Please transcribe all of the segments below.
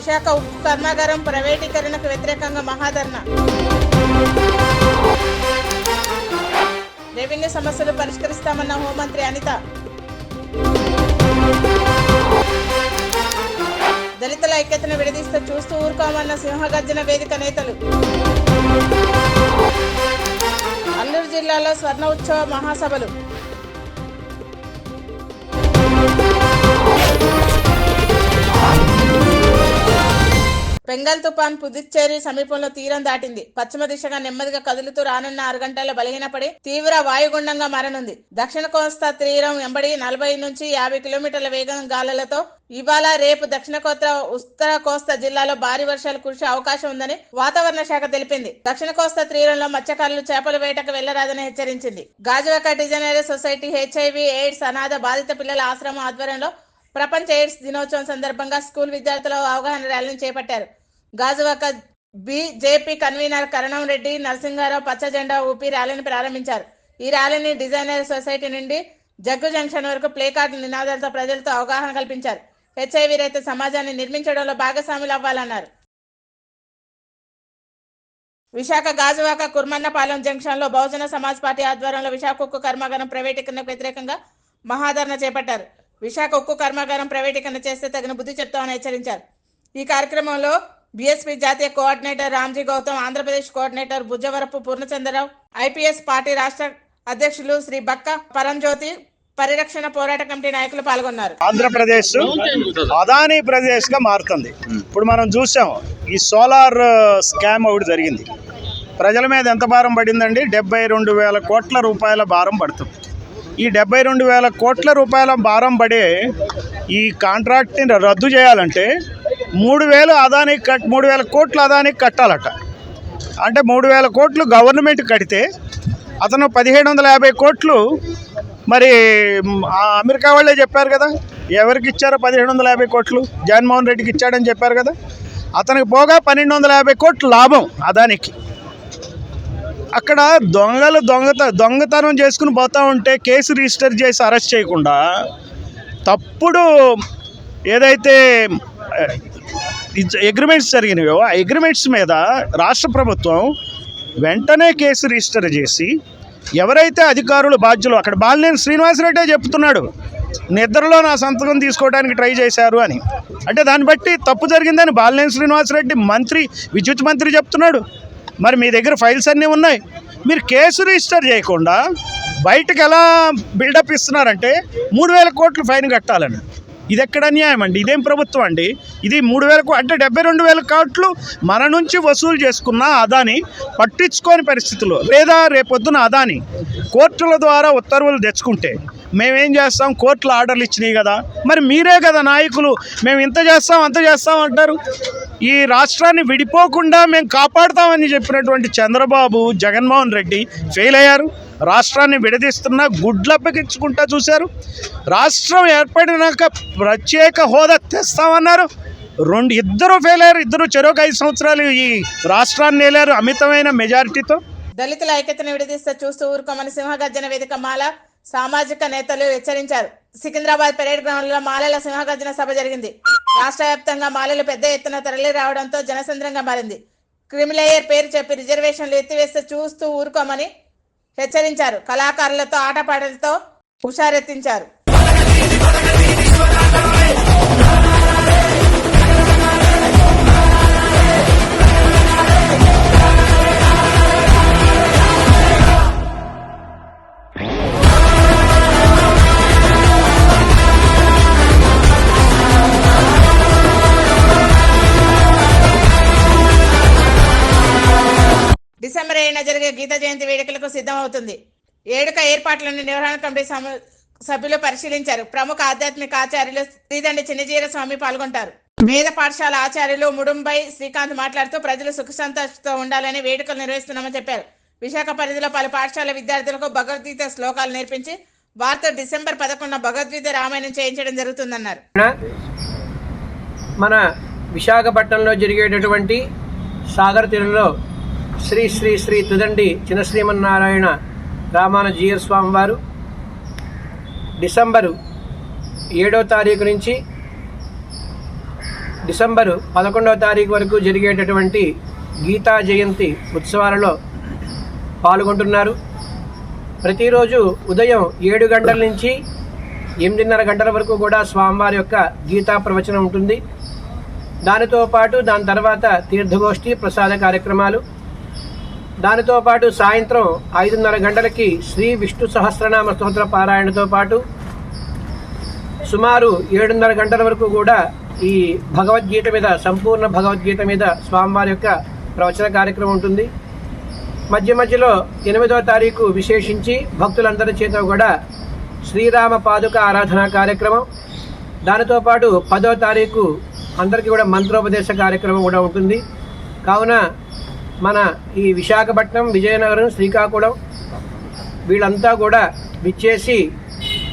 విశాఖ ఉక్కు కర్మాగారం ప్రైవేటీకరణకు వ్యతిరేకంగా మహాధర్నా. రెవెన్యూ సమస్యలు పరిష్కరిస్తామన్న హోంమంత్రి అనిత. దళితుల ఐక్యతను విడదీస్తూ చూస్తూ ఊరుకోమన్న సింహగర్జన వేదిక నేతలు. అల్లూరు జిల్లాలో స్వర్ణ ఉత్సవ మహాసభలు. బెంగాల్ తుఫాన్ పుదుచ్చేరి సమీపంలో తీరం దాటింది. పశ్చిమ దిశగా నెమ్మదిగా కదులుతూ రానున్న 6 గంటల్లో బలహీనపడి తీవ్ర వాయుగుండంగా మారనుంది. దక్షిణ కోస్తా తీరం వెంబడి 40 నుంచి 50 కిలోమీటర్ల వేగం గాలులతో ఇవాళ రేపు దక్షిణ ఉత్తర కోస్తా జిల్లాలో భారీ వర్షాలు కురిసే అవకాశం ఉందని వాతావరణ శాఖ తెలిపింది. దక్షిణ కోస్తా తీరంలో మత్స్యకారులు చేపల వేటకు వెళ్లరాదని హెచ్చరించింది. Gajuwaka designer society HIV AIDS అనాథ బాధిత పిల్లల ఆశ్రమం ఆధ్వర్యంలో ప్రపంచ ఎయిడ్స్ దినోత్సవం సందర్భంగా స్కూల్ విద్యార్థుల అవగాహన ర్యాలీని చేపట్టారు. గాజువాక బీజేపీ కన్వీనర్ కరణం రెడ్డి నరసింహారావు పచ్చ జెండా ఊపి ర్యాలీని ప్రారంభించారు. ఈ ర్యాలీని డిజైనర్ సొసైటీ నుండి జగ్గు జంక్షన్ వరకు ప్లే కార్డు నినాదాలతో ప్రజలతో అవగాహన కల్పించారు. HIV రహిత సమాజాన్ని నిర్మించడంలో భాగస్వాములు అవ్వాలన్నారు. విశాఖ గాజువాక కుర్మన్నపాలెం జంక్షన్ లో బహుజన సమాజ్ పార్టీ ఆధ్వర్యంలో విశాఖ ఉక్కు కర్మాగారం ప్రైవేటీకరణకు వ్యతిరేకంగా మహాధర్నా చేపట్టారు. విశాఖ ఉక్కు కర్మాగారం ప్రైవేటీకరణ చేస్తే తగిన బుద్ధి చెప్తామని హెచ్చరించారు. ఈ కార్యక్రమంలో బీఎస్పీ జాతీయ coordinator Ramji Gautam, Andhra Pradesh coordinator Bujjavarapu Purnachandra Rao, IPS party రాష్ట్ర అధ్యక్షులు శ్రీ బక్క పరంజ్యోతి, పరిరక్షణ పోరాట కమిటీ నాయకులు పాల్గొన్నారు. ఆంధ్రప్రదేశ్ అదానీ ప్రదేశ్ గా మారుతుంది. ఇప్పుడు మనం చూసాం ఈ సోలార్ స్కామ్ ఒకటి జరిగింది. ప్రజల మీద ఎంత భారం పడిందండి? 72,000 కోట్ల రూపాయల భారం పడుతుంది. ఈ 72,000 కోట్ల రూపాయల భారం పడే ఈ కాంట్రాక్ట్ని రద్దు చేయాలంటే 3,000 కోట్లు అదానికి కట్టాలట. అంటే 3,000 కోట్లు గవర్నమెంట్ కడితే అతను 1,750 కోట్లు మరి అమెరికా వాళ్ళే చెప్పారు కదా, ఎవరికి ఇచ్చారో 1,750 కోట్లు జగన్మోహన్ రెడ్డికి ఇచ్చాడని చెప్పారు కదా. అతనికి పోగా 1,250 కోట్లు లాభం అదానికి. అక్కడ దొంగతనం చేసుకుని పోతూ ఉంటే కేసు రిజిస్టర్ చేసి అరెస్ట్ చేయకుండా తప్పుడు ఏదైతే అగ్రిమెంట్స్ జరిగినాయో ఆ అగ్రిమెంట్స్ మీద రాష్ట్ర ప్రభుత్వం వెంటనే కేసు రిజిస్టర్ చేసి ఎవరైతే అధికారులు బాధ్యులు, అక్కడ బాలినేని శ్రీనివాసరెడ్డే చెప్తున్నాడు నిద్రలో నా సంతకం తీసుకోవడానికి ట్రై చేశారు అని. అంటే దాన్ని బట్టి తప్పు జరిగిందని బాలినేని శ్రీనివాసరెడ్డి మంత్రి, విద్యుత్ మంత్రి చెప్తున్నాడు. మరి మీ దగ్గర ఫైల్స్ అన్నీ ఉన్నాయి, మీరు కేసు రిజిస్టర్ చేయకుండా బయటకు ఎలా బిల్డప్ ఇస్తున్నారంటే 3,000 కోట్లు ఫైన్ కట్టాలని. ఇది ఎక్కడ అన్యాయం అండి? ఇదేం ప్రభుత్వం అండి? ఇది 3,000 అంటే 72,000 కోట్లు మన నుంచి వసూలు చేసుకున్న అదాని పట్టించుకోని పరిస్థితుల్లో, లేదా రేపొద్దున అదాని కోర్టుల ద్వారా ఉత్తర్వులు తెచ్చుకుంటే మేమేం చేస్తాం? కోర్టులు ఆర్డర్లు ఇచ్చినాయి కదా, మరి మీరే కదా నాయకులు మేము ఇంత చేస్తాం అంత చేస్తాం అంటారు. ఈ రాష్ట్రాన్ని విడిపోకుండా మేము కాపాడుతామని చెప్పినటువంటి చంద్రబాబు, జగన్మోహన్ రెడ్డి ఫెయిల్ అయ్యారు. రాష్ట్రాన్ని విడదీస్తున్నా గుడ్లప్పగించుకుంటా చూశారు. రాష్ట్రం ఏర్పడినాక ప్రత్యేక హోదా తెస్తామన్నారు. ఇద్దరు ఫెయిల్ అయ్యారు. ఇద్దరు చెరొక 5 సంవత్సరాలు ఈ రాష్ట్రాన్ని ఏలారు అమితమైన మెజారిటీతో. దళితుల ఐక్యతను విడదీస్తే చూస్తూ ఊరుకోమని సింహగర్జన వేదిక మాల సామాజిక నేతలు హెచ్చరించారు. సికింద్రాబాద్ పెరేడ్ గ్రౌండ్ లో మాలల సింహగర్జన సభ జరిగింది. రాష్ట్ర వ్యాప్తంగా మాలలు పెద్ద ఎత్తున తరలి రావడంతో జనసంద్రంగా మారింది. క్రిమిలేయర్ పేరు చెప్పి రిజర్వేషన్లు ఎత్తివేస్తే చూస్తూ ఊరుకోమని హెచ్చరించారు. కళాకారులతో ఆటపాటలతో హుషారెత్తించారు. డిసెంబర్ 7న జరిగే గీత జయంతి వేడుకలకు సిద్ధమవుతుంది. వేడుక ఏర్పాట్లను నిర్వహణ కమిటీ సభ్యులు పరిశీలించారు. ప్రముఖ ఆధ్యాత్మిక ఆచార్యులు శ్రీదండి చిన్నజీర స్వామి పాల్గొంటారు. వేద పాఠశాల ఆచార్యులు ముడుంబై శ్రీకాంత్ మాట్లాడుతూ ప్రజలు సుఖ సంతోషంతో ఉండాలని వేడుకలు నిర్వహిస్తున్నామని చెప్పారు. విశాఖ పరిధిలో పలు పాఠశాల విద్యార్థులకు భగవద్గీత శ్లోకాలు నేర్పించి వారితో డిసెంబర్ 11న భగవద్గీత రామాయణం చేయించడం జరుగుతుందన్నారు. మన విశాఖపట్నంలో జరిగేటటువంటి సాగర్ తీరంలో శ్రీ శ్రీ శ్రీ తుదండి చిన్న శ్రీమన్నారాయణ రామానుజీయ స్వామి వారు డిసెంబరు 7వ తారీఖు నుంచి డిసెంబరు 11వ తారీఖు వరకు జరిగేటటువంటి గీతా జయంతి ఉత్సవాలలో పాల్గొంటున్నారు. ప్రతిరోజు ఉదయం 7 గంటల నుంచి 8:30 గంటల వరకు కూడా స్వామివారి యొక్క గీతా ప్రవచనం ఉంటుంది. దానితో పాటు దాని తర్వాత తీర్థగోష్ఠి ప్రసాద కార్యక్రమాలు, దానితో పాటు సాయంత్రం 5:30 గంటలకి శ్రీ విష్ణు సహస్రనామ స్తోత్ర పారాయణతో పాటు సుమారు 7:30 గంటల వరకు కూడా ఈ భగవద్గీత మీద, సంపూర్ణ భగవద్గీత మీద స్వామివారి యొక్క ప్రవచన కార్యక్రమం ఉంటుంది. మధ్య మధ్యలో 8వ తారీఖు విశేషించి భక్తులందరి చేత కూడా శ్రీరామ పాదుక ఆరాధన కార్యక్రమం, దానితో పాటు 10వ తారీఖు అందరికీ కూడా మంత్రోపదేశ కార్యక్రమం కూడా ఉంటుంది. కావున మన ఈ విశాఖపట్నం, విజయనగరం, శ్రీకాకుళం వీళ్ళంతా కూడా విచ్చేసి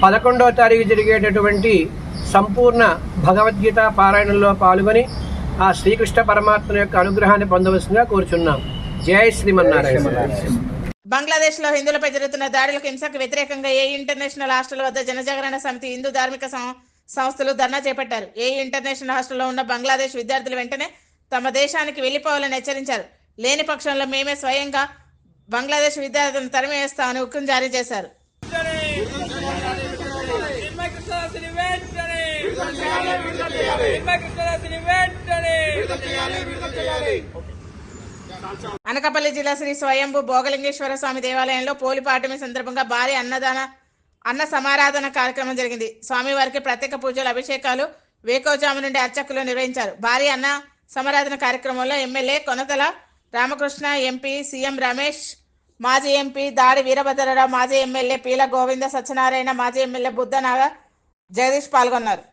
11వ తారీఖు జరిగేటటువంటి సంపూర్ణ భగవద్గీత పారాయణంలో పాల్గొని ఆ శ్రీకృష్ణ పరమాత్మ యొక్క అనుగ్రహాన్ని పొందవలసిందిగా కోరుచున్నాం. జై శ్రీమన్నారాయణ. బంగ్లాదేశ్ లో హిందువులపై జరుగుతున్న దాడులకు, హింసకు వ్యతిరేకంగా ఏ ఇంటర్నేషనల్ హాస్టల్ వద్ద జనజాగరణ సమితి, హిందూ ధార్మిక సంస్థలు ధర్నా చేపట్టారు. ఏ ఇంటర్నేషనల్ హాస్టల్లో ఉన్న బంగ్లాదేశ్ విద్యార్థులు వెంటనే తమ దేశానికి వెళ్లిపోవాలని హెచ్చరించారు. లేని పక్షంలో మేమే స్వయంగా బంగ్లాదేశ్ విద్యార్థులను తరిమివేస్తామని హుకుం జారీ చేశారు. అనకాపల్లి జిల్లా శ్రీ స్వయంభూ భోగలింగేశ్వర స్వామి దేవాలయంలో పోలి పాఠమి సందర్భంగా భారీ అన్న సమారాధన కార్యక్రమం జరిగింది. స్వామివారికి ప్రత్యేక పూజలు, అభిషేకాలు వేకోజాము నుండి అర్చకులు నిర్వహించారు. భారీ అన్న సమారాధన కార్యక్రమంలో MLA Konathala Ramakrishna, MP CM Ramesh, మాజీ ఎంపీ దాడి వీరభద్రరావు, మాజీ ఎమ్మెల్యే పీల గోవింద సత్యనారాయణ, మాజీ ఎమ్మెల్యే బుద్ధనాగ జగదీష్ పాల్గొన్నారు.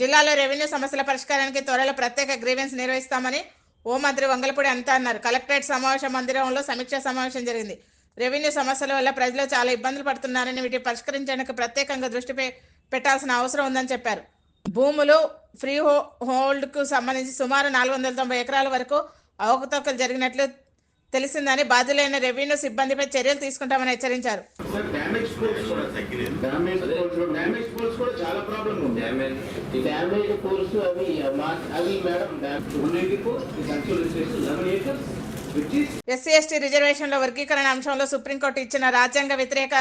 జిల్లాలో రెవెన్యూ సమస్యల పరిష్కారానికి త్వరలో ప్రత్యేక గ్రీవెన్స్ నిర్వహిస్తామని హోంమంత్రి వంగలపూడి అనిత అన్నారు. కలెక్టరేట్ సమావేశ మందిరంలో సమీక్షా సమావేశం జరిగింది. రెవెన్యూ సమస్యల వల్ల ప్రజలు చాలా ఇబ్బందులు పడుతున్నారని, వీటిని పరిష్కరించడానికి ప్రత్యేకంగా దృష్టి పెట్టాల్సిన అవసరం ఉందని చెప్పారు. భూములు ఫ్రీ హోల్డ్కు సంబంధించి సుమారు 490 ఎకరాల వరకు అవకతవకలు జరిగినట్లు తెలిసిందని, బాధ్యులైన రెవెన్యూ సిబ్బందిపై చర్యలు తీసుకుంటామని హెచ్చరించారు. ఎస్సీ ఎస్టీ రిజర్వేషన్ల వర్గీకరణ అంశంలో సుప్రీంకోర్టు ఇచ్చిన రాజ్యాంగ వ్యతిరేక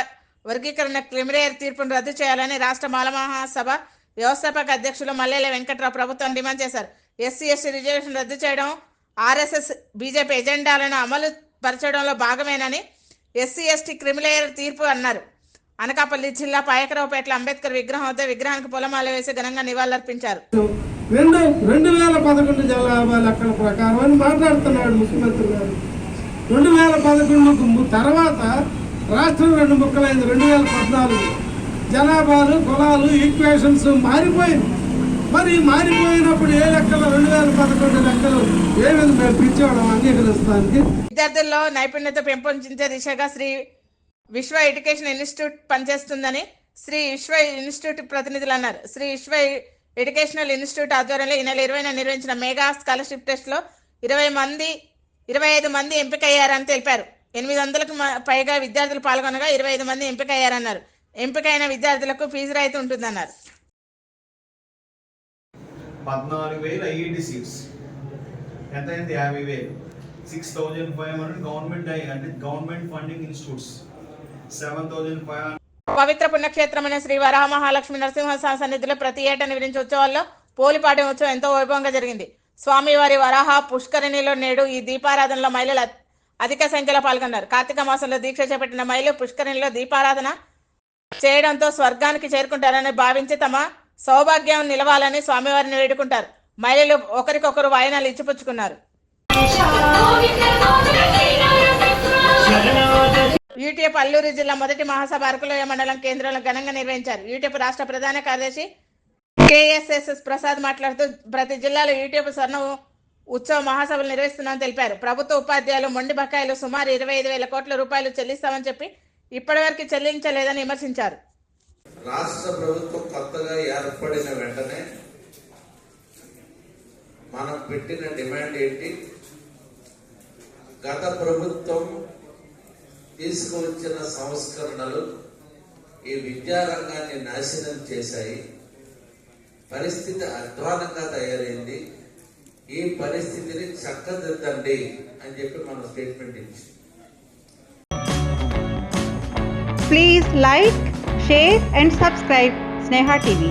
వర్గీకరణ క్రిమినల్ తీర్పును రద్దు చేయాలని రాష్ట్ర మాలమహాసభ వ్యవస్థాపక అధ్యక్షులు మల్లెల వెంకట్రావు ప్రభుత్వం డిమాండ్ చేశారు. ఎస్సీ ఎస్టీ రిజర్వేషన్ రద్దు చేయడం ఆర్ఎస్ఎస్ బీజేపీ ఎజెండాలను అమలు పరచడంలో భాగమేనని ఎస్సీ ఎస్టీ క్రిమినల్ తీర్పు అన్నారు. అనకాపల్లి జిల్లా పాయకరావుపేటలో అంబేద్కర్ విగ్రహం వద్ద విగ్రహానికి పూలమాల వేసి ఘనంగా నివాళులర్పించారు. 2011 జనాభా లెక్కల ప్రకారం అని మాట్లాడుతున్నాడు ముఖ్యమంత్రి గారు. 2011 తర్వాత రాష్ట్రం 2 ముక్కలైంది. 2014 జనాభాలు, కులాలు, ఈక్వేషన్స్ మారిపోయింది. మరి మారిపోయినప్పుడు ఏ లెక్కలు 2011 లెక్కలు ఏమైంది? మేము పిలిచేవాళ్ళం అంగీకరిస్తానికి. విద్యార్థుల్లో నైపుణ్యత పెంపొందించే దిశగా శ్రీ విశ్వ ఎడ్యుకేషన్ ఇన్స్టిట్యూట్ పనిచేస్తుందని శ్రీ విశ్వ ఇన్స్టిట్యూట్ ప్రతినిధులు అన్నారు. శ్రీ విశ్వ ఎడ్యుకేషనల్ ఇన్స్టిట్యూట్ ఆధ్వర్యంలో ఈ నెల 20న నిర్వహించిన మెగా స్కాలర్షిప్ టెస్ట్లో 25 మంది ఎంపికయ్యారని తెలిపారు. 800కు పైగా విద్యార్థులు పాల్గొనగా 25 మంది ఎంపికయ్యారన్నారు. ఎంపికైన విద్యార్థులకు ఫీజు రాయితీ ఉంటుందన్నారు. 14,000 ఐఐటి సీట్స్ ఎంత అయింది? 50,000. 6,500 గవర్నమెంట్ అంటే గవర్నమెంట్ ఫండింగ్ ఇన్స్టిట్యూట్స్ 7,500. పవిత్ర పుణ్యక్షేత్రమైన శ్రీ వరాహ మహాలక్ష్మి నరసింహస్వామి సన్నిధిలో ప్రతి ఏటా నిర్వహించే ఉత్సవాల్లో పోలిపాటి ఉత్సవం ఎంతో వైభవంగా జరిగింది. స్వామివారి వరాహ పుష్కరిణిలో నేడు ఈ దీపారాధనలో మహిళలు అధిక సంఖ్యలో పాల్గొన్నారు. కార్తీక మాసంలో దీక్ష చేపట్టిన మహిళలు పుష్కరిణిలో దీపారాధన చేయడంతో స్వర్గానికి చేరుకుంటారని భావించి తమ సౌభాగ్యం నిలవాలని స్వామివారిని వేడుకుంటారు. మహిళలు ఒకరికొకరు వాయనాలు ఇచ్చిపుచ్చుకున్నారు. యూటీఎఫ్ అల్లూరు జిల్లా మొదటి మహాసభ అరకులోయ మండలం కేంద్రంలో ఘనంగా నిర్వహించారు. యూటీఎఫ్ రాష్ట్ర ప్రధాన కార్యదర్శి KSS ప్రసాద్ మాట్లాడుతూ ప్రతి జిల్లాలో యూటీఎఫ్ స్వర్ణ ఉత్సవ మహాసభలు నిర్వహిస్తున్నామని తెలిపారు. ప్రభుత్వ ఉపాధ్యాయులు మొండి బకాయిలు సుమారు 25,000 కోట్ల రూపాయలు చెల్లిస్తామని చెప్పి ఇప్పటివరకు చెల్లించలేదని విమర్శించారు. రాష్ట్ర ప్రభుత్వం కొత్తగా ఏర్పడిన వెంటనే మనం పెట్టిన డిమాండ్ ఏంటి? గత ప్రభుత్వం తీసుకువచ్చిన సంస్కరణలు ఈ విద్యారంగాన్ని నాశనం చేశాయి. పరిస్థితి అధ్వానంగా తయారైంది. ఈ పరిస్థితిని చక్కదిద్దండి అని చెప్పి మనం స్టేట్మెంట్ ఇచ్చాం. Please like, share and subscribe Sneha TV.